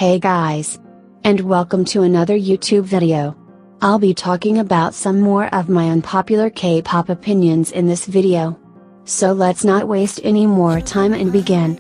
Hey guys! And welcome to another YouTube video. I'll be talking about some more of my unpopular K-pop opinions in this video. So let's not waste any more time and begin.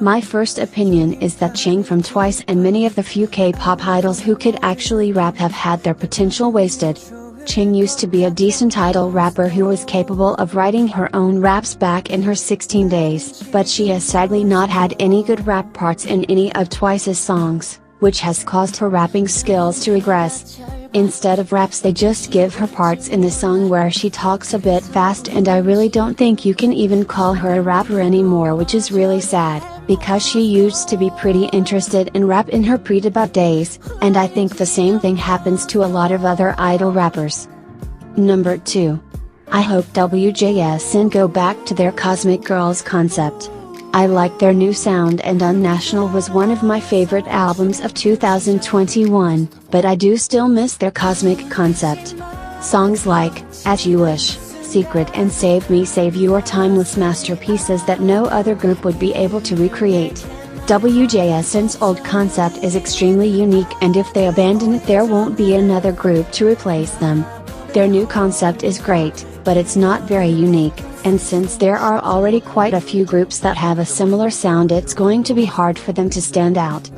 My first opinion is that Chang from Twice and many of the few K-pop idols who could actually rap have had their potential wasted. Chang used to be a decent idol rapper who was capable of writing her own raps back in her 16 days, but she has sadly not had any good rap parts in any of Twice's songs, which has caused her rapping skills to regress. Instead of raps they just give her parts in the song where she talks a bit fast, and I really don't think you can even call her a rapper anymore, which is really sad, because she used to be pretty interested in rap in her pre-debut days, and I think the same thing happens to a lot of other idol rappers. Number 2. I hope WJSN go back to their Cosmic Girls concept. I like their new sound, and Unnational was one of my favorite albums of 2021, but I do still miss their cosmic concept. Songs like As You Wish, Secret and Save Me Save You are timeless masterpieces that no other group would be able to recreate. WJSN's old concept is extremely unique, and if they abandon it there won't be another group to replace them. Their new concept is great, but it's not very unique, and since there are already quite a few groups that have a similar sound, it's going to be hard for them to stand out.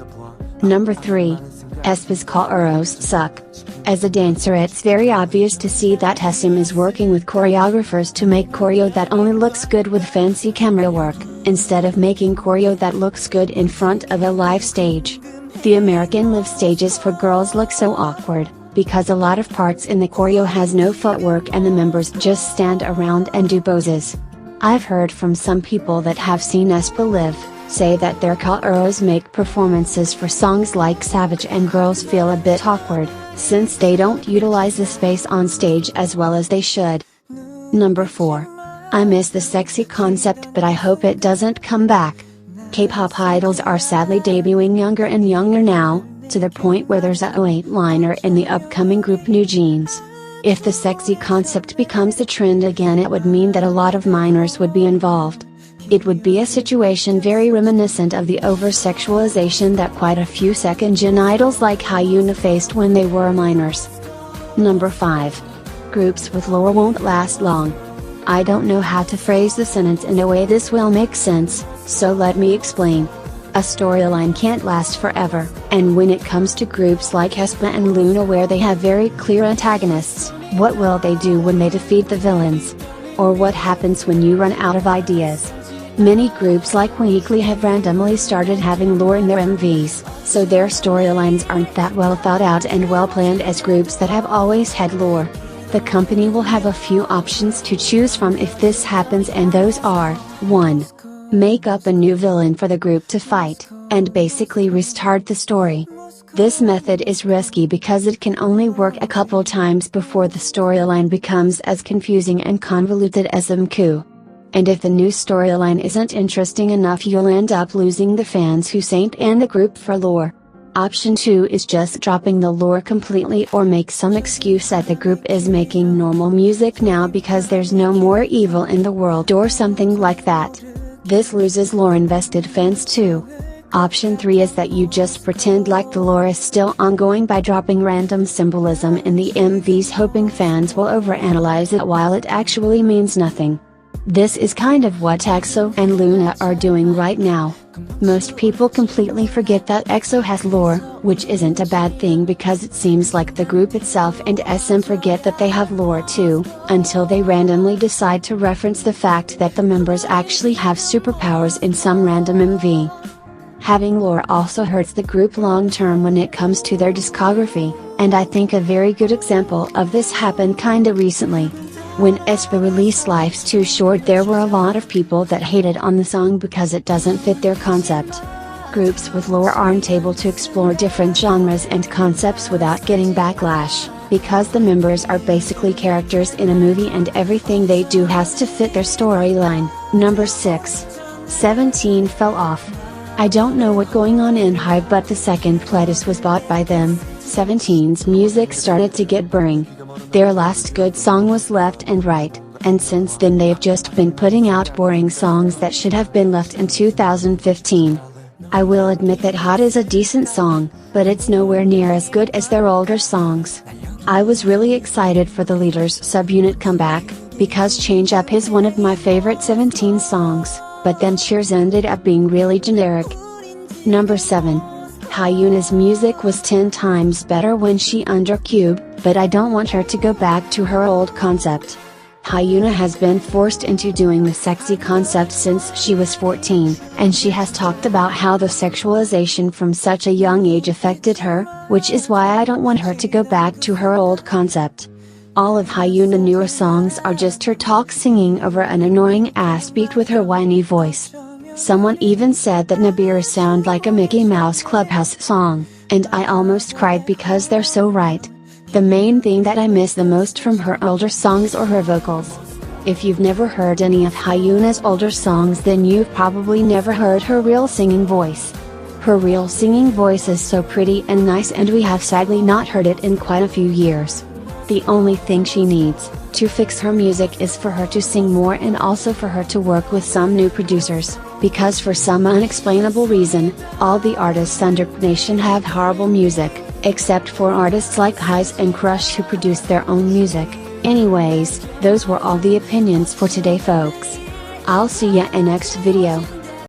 Number 3. aespa's choreos suck. As a dancer it's very obvious to see that SM is working with choreographers to make choreo that only looks good with fancy camera work, instead of making choreo that looks good in front of a live stage. The American live stages for girls look so awkward, because a lot of parts in the choreo has no footwork and the members just stand around and do poses. I've heard from some people that have seen aespa live, say that their choreos make performances for songs like Savage and Girls feel a bit awkward, since they don't utilize the space on stage as well as they should. Number 4. I miss the sexy concept, but I hope it doesn't come back. K-pop idols are sadly debuting younger and younger now, to the point where there's a 08-liner in the upcoming group New Jeans. If the sexy concept becomes the trend again, it would mean that a lot of minors would be involved. It would be a situation very reminiscent of the over-sexualization that quite a few second-gen idols like Hyuna faced when they were minors. Number 5. Groups with lore won't last long. I don't know how to phrase the sentence in a way this will make sense, so let me explain. A storyline can't last forever, and when it comes to groups like aespa and Luna where they have very clear antagonists, what will they do when they defeat the villains? Or what happens when you run out of ideas? Many groups like Weekly have randomly started having lore in their MVs, so their storylines aren't that well thought out and well planned as groups that have always had lore. The company will have a few options to choose from if this happens, and those are: 1. Make up a new villain for the group to fight, and basically restart the story. This method is risky because it can only work a couple times before the storyline becomes as confusing and convoluted as MQ. And if the new storyline isn't interesting enough, you'll end up losing the fans who saint and the group for lore. Option 2 is just dropping the lore completely, or make some excuse that the group is making normal music now because there's no more evil in the world or something like that. This loses lore-invested fans too. Option 3 is that you just pretend like the lore is still ongoing by dropping random symbolism in the MVs, hoping fans will overanalyze it while it actually means nothing. This is kind of what EXO and Luna are doing right now. Most people completely forget that EXO has lore, which isn't a bad thing because it seems like the group itself and SM forget that they have lore too, until they randomly decide to reference the fact that the members actually have superpowers in some random MV. Having lore also hurts the group long term when it comes to their discography, and I think a very good example of this happened kinda recently. When aespa released Life's Too Short, there were a lot of people that hated on the song because it doesn't fit their concept. Groups with lore aren't able to explore different genres and concepts without getting backlash, because the members are basically characters in a movie and everything they do has to fit their storyline. Number 6. 17 fell off. I don't know what's going on in HYBE, but the second Pledis was bought by them, 17's music started to get boring. Their last good song was Left and Right, and since then they've just been putting out boring songs that should have been left in 2015. I will admit that Hot is a decent song, but it's nowhere near as good as their older songs. I was really excited for the leader's subunit comeback, because Change Up is one of my favorite 17 songs, but then Cheers ended up being really generic. Number 7. Hyuna's music was 10 times better when she under Cube, but I don't want her to go back to her old concept. Hyuna has been forced into doing the sexy concept since she was 14, and she has talked about how the sexualization from such a young age affected her, which is why I don't want her to go back to her old concept. All of Hyuna's newer songs are just her talk singing over an annoying ass beat with her whiny voice. Someone even said that Nibiru sound like a Mickey Mouse Clubhouse song, and I almost cried because they're so right. The main thing that I miss the most from her older songs are her vocals. If you've never heard any of Hyuna's older songs, then you've probably never heard her real singing voice. Her real singing voice is so pretty and nice, and we have sadly not heard it in quite a few years. The only thing she needs to fix her music is for her to sing more, and also for her to work with some new producers, because for some unexplainable reason, all the artists under Nation have horrible music, except for artists like Highs and Crush who produce their own music. Anyways, those were all the opinions for today, folks. I'll see ya in next video.